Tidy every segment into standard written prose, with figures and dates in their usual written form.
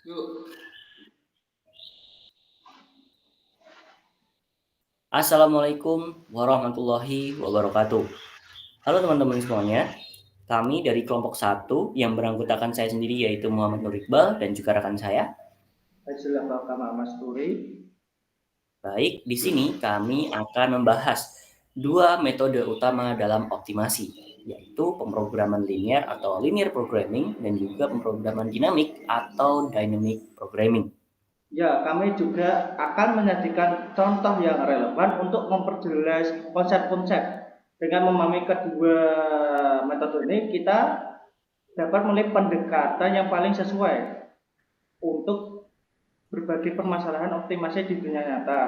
Yuk. Assalamualaikum warahmatullahi wabarakatuh. Halo teman-teman semuanya, kami dari kelompok 1 yang beranggotakan saya sendiri yaitu Muhammad Nur Iqbal dan juga rekan saya. Hajilah Bakama Mas Turi. Baik, di sini kami akan membahas dua metode utama dalam optimasi, yaitu pemrograman linear atau linear programming dan juga pemrograman dinamik atau dynamic programming. Ya, kami juga akan menyajikan contoh yang relevan untuk memperjelas konsep-konsep. Dengan memahami kedua metode ini, kita dapat melihat pendekatan yang paling sesuai untuk berbagai permasalahan optimasi di dunia nyata.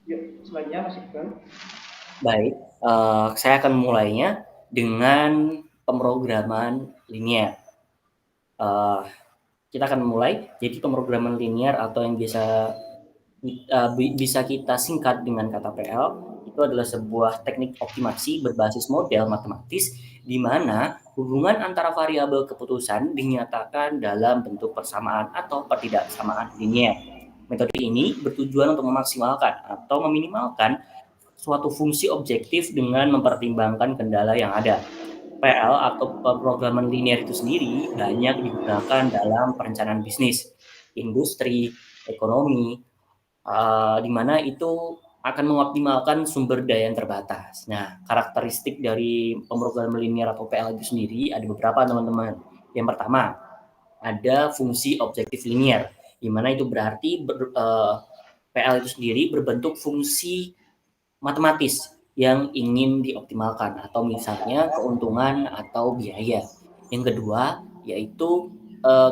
Yuk, selanjutnya Mas Iqbal. Baik, saya akan mulainya dengan pemrograman linear. Uh, kita akan mulai. Jadi pemrograman linear atau yang bisa kita singkat dengan kata PL itu adalah sebuah teknik optimasi berbasis model matematis di mana hubungan antara variabel keputusan dinyatakan dalam bentuk persamaan atau ketidaksamaan linear. Metode ini bertujuan untuk memaksimalkan atau meminimalkan suatu fungsi objektif dengan mempertimbangkan kendala yang ada. PL atau pemrograman linear itu sendiri banyak digunakan dalam perencanaan bisnis, industri, ekonomi, di mana itu akan mengoptimalkan sumber daya yang terbatas. Nah, karakteristik dari pemrograman linear atau PL itu sendiri ada beberapa, teman-teman. Yang pertama, ada fungsi objektif linear, di mana itu berarti PL itu sendiri berbentuk fungsi matematis yang ingin dioptimalkan atau misalnya keuntungan atau biaya. Yang kedua yaitu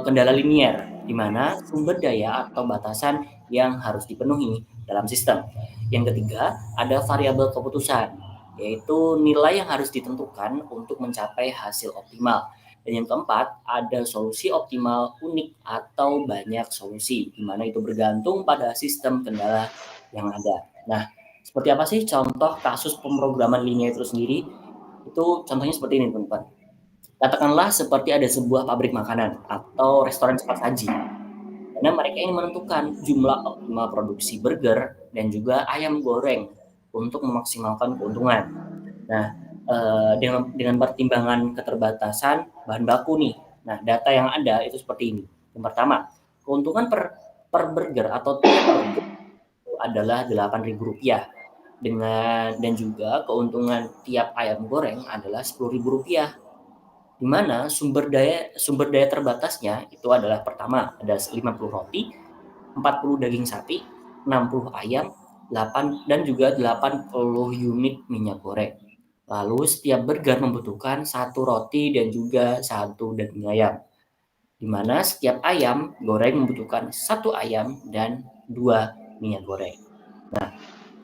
kendala linear di mana sumber daya atau batasan yang harus dipenuhi dalam sistem. Yang ketiga ada variabel keputusan yaitu nilai yang harus ditentukan untuk mencapai hasil optimal. Dan yang keempat ada solusi optimal unik atau banyak solusi di mana itu bergantung pada sistem kendala yang ada. Nah, seperti apa sih contoh kasus pemrograman linear itu sendiri? Itu contohnya seperti ini, teman-teman. Katakanlah seperti ada sebuah pabrik makanan atau restoran cepat saji. Karena mereka ingin menentukan jumlah optimal produksi burger dan juga ayam goreng untuk memaksimalkan keuntungan. Nah, dengan pertimbangan keterbatasan bahan baku nih. Nah, data yang ada itu seperti ini. Yang pertama, keuntungan per burger atau tiap burger itu adalah Rp8.000 dan juga keuntungan tiap ayam goreng adalah Rp10.000, di mana sumber daya terbatasnya itu adalah pertama ada 50 roti, 40 daging sapi, 60 ayam, 8 dan juga 80 unit minyak goreng. Lalu setiap burger membutuhkan satu roti dan juga satu daging ayam, di mana setiap ayam goreng membutuhkan satu ayam dan dua minyak goreng. Nah,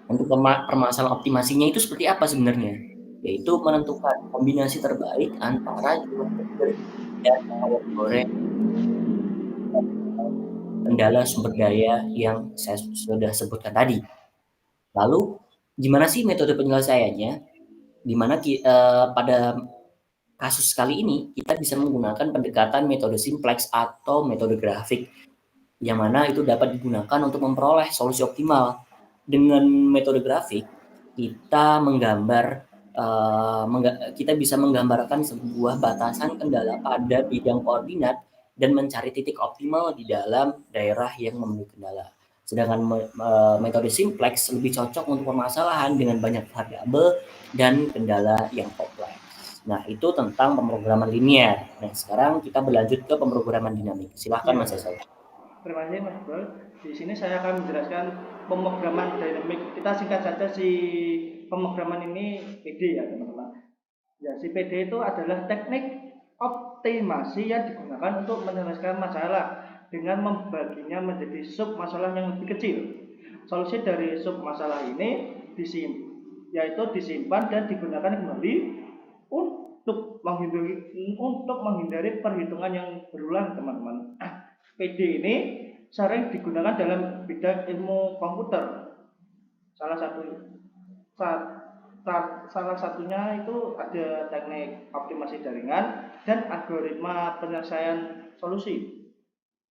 untuk permasalahan optimasinya itu seperti apa sebenarnya? Yaitu menentukan kombinasi terbaik antara jumlah burger dan ayam goreng kendala sumber daya yang saya sudah sebutkan tadi. Lalu gimana sih metode penyelesaiannya? Di mana pada kasus kali ini kita bisa menggunakan pendekatan metode simplex atau metode grafik, yang mana itu dapat digunakan untuk memperoleh solusi optimal. Dengan metode grafik, kita kita bisa menggambarkan sebuah batasan kendala pada bidang koordinat dan mencari titik optimal di dalam daerah yang memenuhi kendala. Sedangkan metode simplex lebih cocok untuk permasalahan dengan banyak variabel dan kendala yang kompleks. Nah, itu tentang pemrograman linear. Nah, sekarang kita berlanjut ke pemrograman dinamik. Silahkan Ya, Mas Esel. terima kasih Mas Iqbal. Di sini saya akan menjelaskan pemrograman dynamic. Kita singkat saja si pemrograman ini PD ya teman-teman. Ya, si PD itu adalah teknik optimasi yang digunakan untuk menyelesaikan masalah dengan membaginya menjadi sub masalah yang lebih kecil. Solusi dari sub masalah ini disimpan dan digunakan kembali untuk menghindari perhitungan yang berulang, teman-teman. PD ini sering digunakan dalam bidang ilmu komputer. Salah satu salah satunya itu ada teknik optimasi jaringan dan algoritma penyelesaian solusi.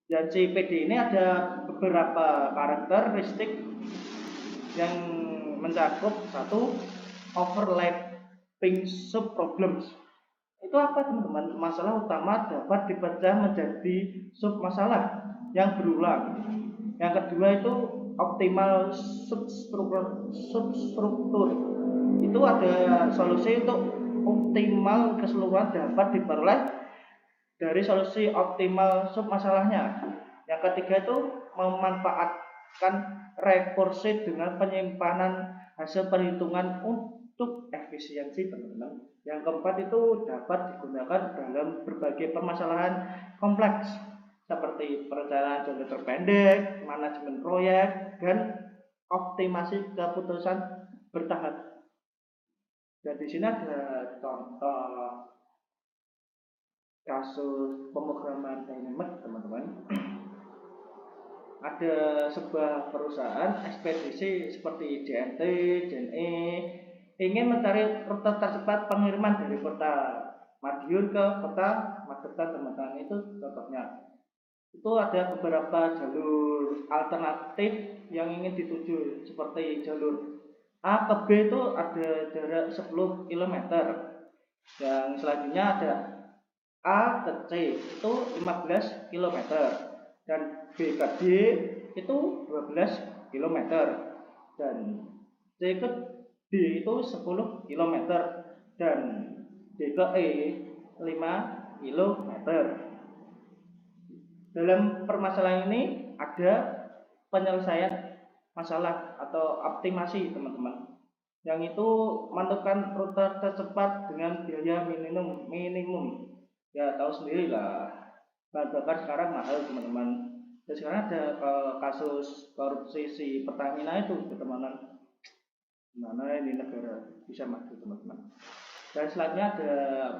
Dan si PD ini ada beberapa karakteristik yang mencakup satu, overlapping subproblems. Itu apa teman-teman? Masalah utama dapat dipecah menjadi sub masalah yang berulang. Yang kedua itu optimal substruktur. Itu ada solusi untuk optimal keseluruhan dapat diperoleh dari solusi optimal sub masalahnya. Yang ketiga itu memanfaatkan rekursi dengan penyimpanan hasil perhitungan untuk efisiensi teman-teman. Yang keempat itu dapat digunakan dalam berbagai permasalahan kompleks seperti perencanaan jangka terpendek, manajemen proyek, dan optimasi keputusan bertahap. Dan di sini ada contoh kasus pemrograman dynamic teman-teman. Ada sebuah perusahaan ekspedisi seperti JNT, JNE ingin mencari rute tercepat pengiriman dari kota Madiun ke kota Magetan teman-teman. Itu contohnya. Itu ada beberapa jalur alternatif yang ingin dituju seperti jalur A ke B itu ada jarak 10 km. Yang selanjutnya ada A ke C itu 15 km dan B ke D itu 12 km dan C ke D itu 10 km dan D ke E 5 km. Dalam permasalahan ini ada penyelesaian masalah atau optimasi teman-teman, yang itu menentukan rute tercepat dengan biaya minimum. Ya tahu sendiri lah, bahan bakar sekarang mahal teman-teman. Dan sekarang ada kasus korupsi si Pertamina itu teman-teman. Gimana ini negara bisa maju teman-teman. Dan selanjutnya ada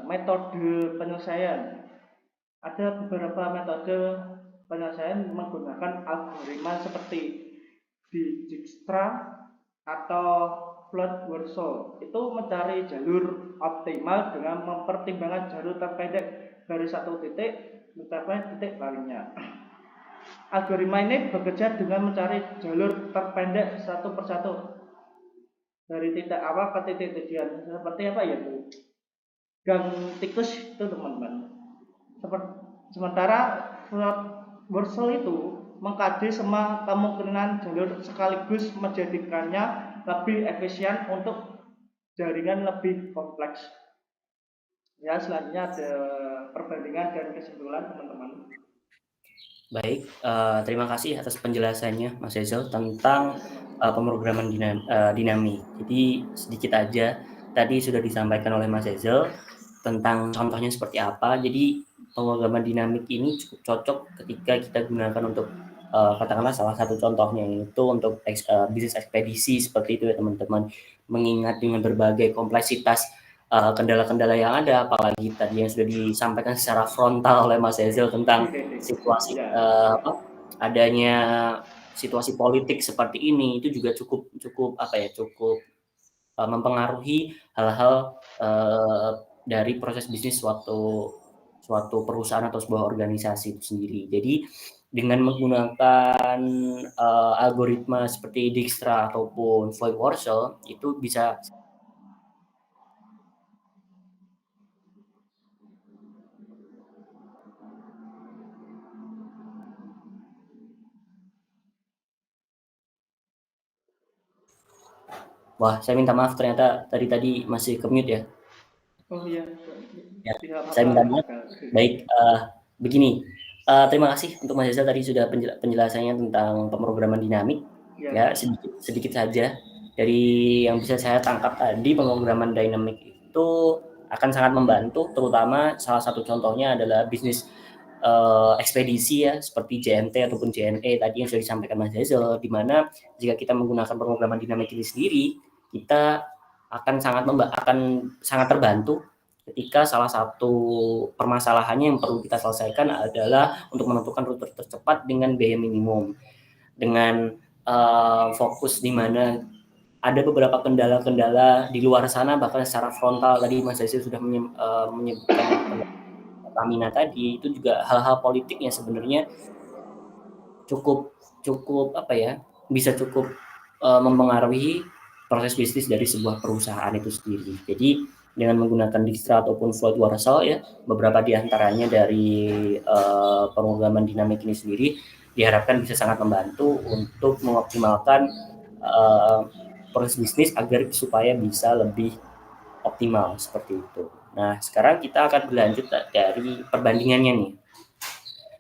metode penyelesaian. Ada beberapa metode penyelesaian menggunakan algoritma seperti Dijkstra atau Flood-Warsaw. Itu mencari jalur optimal dengan mempertimbangkan jalur terpendek dari satu titik mencapai titik lainnya. Algoritma ini bekerja dengan mencari jalur terpendek satu persatu dari titik awal ke titik tujuan. Seperti apa ya Bu? Gang tikus itu teman-teman. Sementara Warsaw itu mengkaji semua kemungkinan jalur sekaligus menjadikannya lebih efisien untuk jaringan lebih kompleks. Ya, selanjutnya ada perbandingan dan kesimpulan teman-teman. Baik, terima kasih atas penjelasannya Mas Ezel tentang pemrograman dinamik. Jadi sedikit aja tadi sudah disampaikan oleh Mas Ezel tentang contohnya seperti apa. Jadi pemrograman dinamik ini cukup cocok ketika kita gunakan untuk katakanlah salah satu contohnya itu untuk bisnis ekspedisi seperti itu ya teman-teman. Mengingat dengan berbagai kompleksitas kendala-kendala yang ada, apalagi tadi yang sudah disampaikan secara frontal oleh Mas Ezel tentang situasi adanya situasi politik seperti ini, itu juga cukup mempengaruhi hal-hal dari proses bisnis suatu perusahaan atau sebuah organisasi itu sendiri. Jadi dengan menggunakan algoritma seperti Dijkstra ataupun Floyd-Warshall itu bisa Wah, saya minta maaf ternyata tadi masih ke mute ya. Oh iya. Ya, saya minta maaf. Baik, begini. Terima kasih untuk Mas Ezel tadi sudah penjelasannya tentang pemrograman dinamik. Ya, sedikit saja dari yang bisa saya tangkap tadi, pemrograman dinamik itu akan sangat membantu, terutama salah satu contohnya adalah bisnis ekspedisi ya, seperti JNT ataupun JNE tadi yang sudah disampaikan Mas Ezel, di mana jika kita menggunakan pemrograman dinamik ini sendiri, kita akan sangat terbantu ketika salah satu permasalahannya yang perlu kita selesaikan adalah untuk menentukan rute tercepat dengan biaya minimum, dengan fokus di mana ada beberapa kendala-kendala di luar sana, bahkan secara frontal tadi Mas Zaizil sudah menyebutkan Pertamina tadi, itu juga hal-hal politik yang sebenarnya cukup apa ya, bisa cukup mempengaruhi proses bisnis dari sebuah perusahaan itu sendiri. Jadi dengan menggunakan Dijkstra ataupun Floyd Warsaw ya, beberapa di antaranya dari pemrograman dinamik ini sendiri diharapkan bisa sangat membantu untuk mengoptimalkan proses bisnis agar supaya bisa lebih optimal seperti itu. Nah, sekarang kita akan berlanjut dari perbandingannya nih.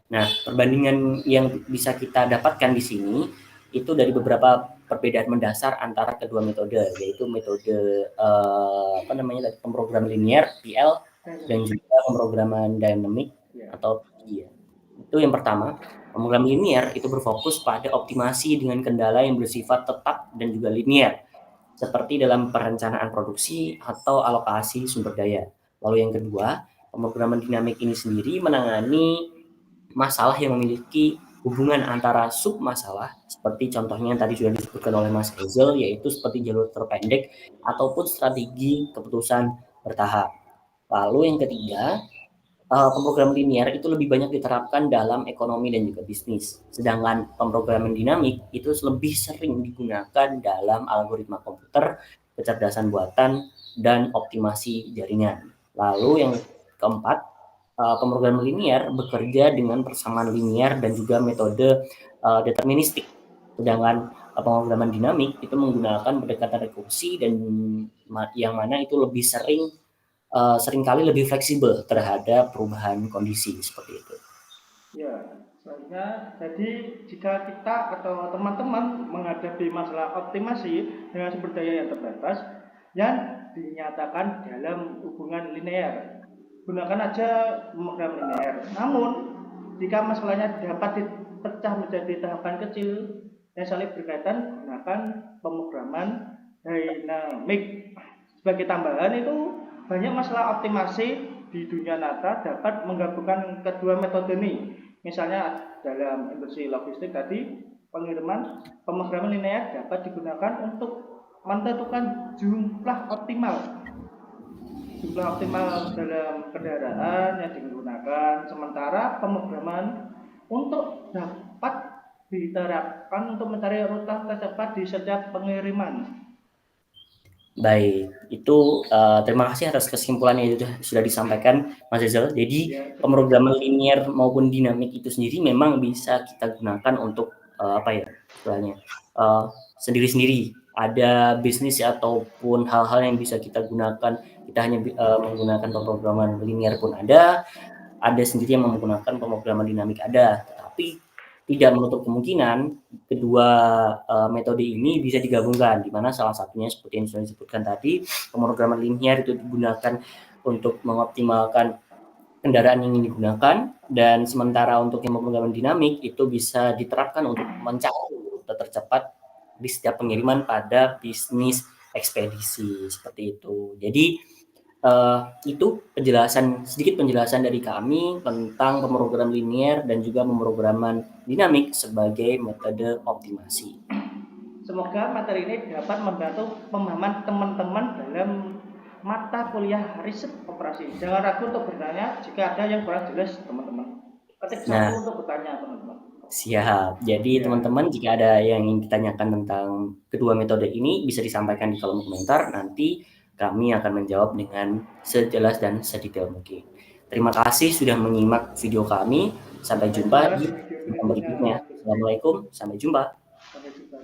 Nah, perbandingan yang bisa kita dapatkan di sini itu dari beberapa perbedaan mendasar antara kedua metode, yaitu metode pemrograman linear (PL) dan juga pemrograman dynamic atau PI. Itu yang pertama. Pemrograman linear itu berfokus pada optimasi dengan kendala yang bersifat tetap dan juga linear, seperti dalam perencanaan produksi atau alokasi sumber daya. Lalu yang kedua, pemrograman dinamik ini sendiri menangani masalah yang memiliki hubungan antara submasalah, seperti contohnya yang tadi sudah disebutkan oleh Mas Hazel, yaitu seperti jalur terpendek ataupun strategi keputusan bertahap. Lalu yang ketiga, pemrograman linear itu lebih banyak diterapkan dalam ekonomi dan juga bisnis. Sedangkan pemrograman dinamik itu lebih sering digunakan dalam algoritma komputer, kecerdasan buatan, dan optimasi jaringan. Lalu yang keempat, pemrograman linear bekerja dengan persamaan linear dan juga metode deterministik. Sedangkan pemrograman dinamik itu menggunakan pendekatan rekursi dan yang mana itu lebih seringkali lebih fleksibel terhadap perubahan kondisi seperti itu. Ya, selanjutnya, jadi jika kita atau teman-teman menghadapi masalah optimasi dengan sumber daya yang terbatas yang dinyatakan dalam hubungan linear, gunakan aja pemrograman linear. Namun, jika masalahnya dapat dipecah menjadi tahapan kecil yang saling berkaitan, gunakan pemrograman dynamic. Sebagai tambahan itu, banyak masalah optimasi di dunia nyata dapat menggabungkan kedua metode ini. Misalnya dalam industri logistik tadi, pengiriman pemrograman linear dapat digunakan untuk menentukan jumlah optimal dalam kendaraan yang digunakan, sementara pemrograman untuk dapat diterapkan untuk mencari rute tercepat di setiap pengiriman. Baik, itu terima kasih atas kesimpulannya yang sudah disampaikan Mas Hazel. Jadi pemrograman linear maupun dinamik itu sendiri memang bisa kita gunakan untuk istilahnya sendiri-sendiri. Ada bisnis ataupun hal-hal yang bisa kita gunakan. Kita hanya menggunakan pemrograman linear pun ada sendiri yang menggunakan pemrograman dinamik ada. Tetapi tidak menutup kemungkinan kedua metode ini bisa digabungkan, di mana salah satunya seperti yang sudah disebutkan tadi, pemrograman linear itu digunakan untuk mengoptimalkan kendaraan yang ingin digunakan, dan sementara untuk yang pemrograman dinamik itu bisa diterapkan untuk mencari rute tercepat di setiap pengiriman pada bisnis ekspedisi seperti itu. Jadi itu sedikit penjelasan dari kami tentang pemrograman linear dan juga pemrograman dinamik sebagai metode optimasi. Semoga materi ini dapat membantu pemahaman teman-teman dalam mata kuliah riset operasi. Jangan ragu untuk bertanya jika ada yang kurang jelas, teman-teman. Ketik satu untuk bertanya, teman-teman. Siap. Jadi teman-teman, jika ada yang ingin ditanyakan tentang kedua metode ini, bisa disampaikan di kolom komentar. Nanti kami akan menjawab dengan sejelas dan sedetail mungkin. Terima kasih sudah menyimak video kami. Sampai jumpa di video berikutnya. Assalamualaikum, sampai jumpa. Sampai jumpa.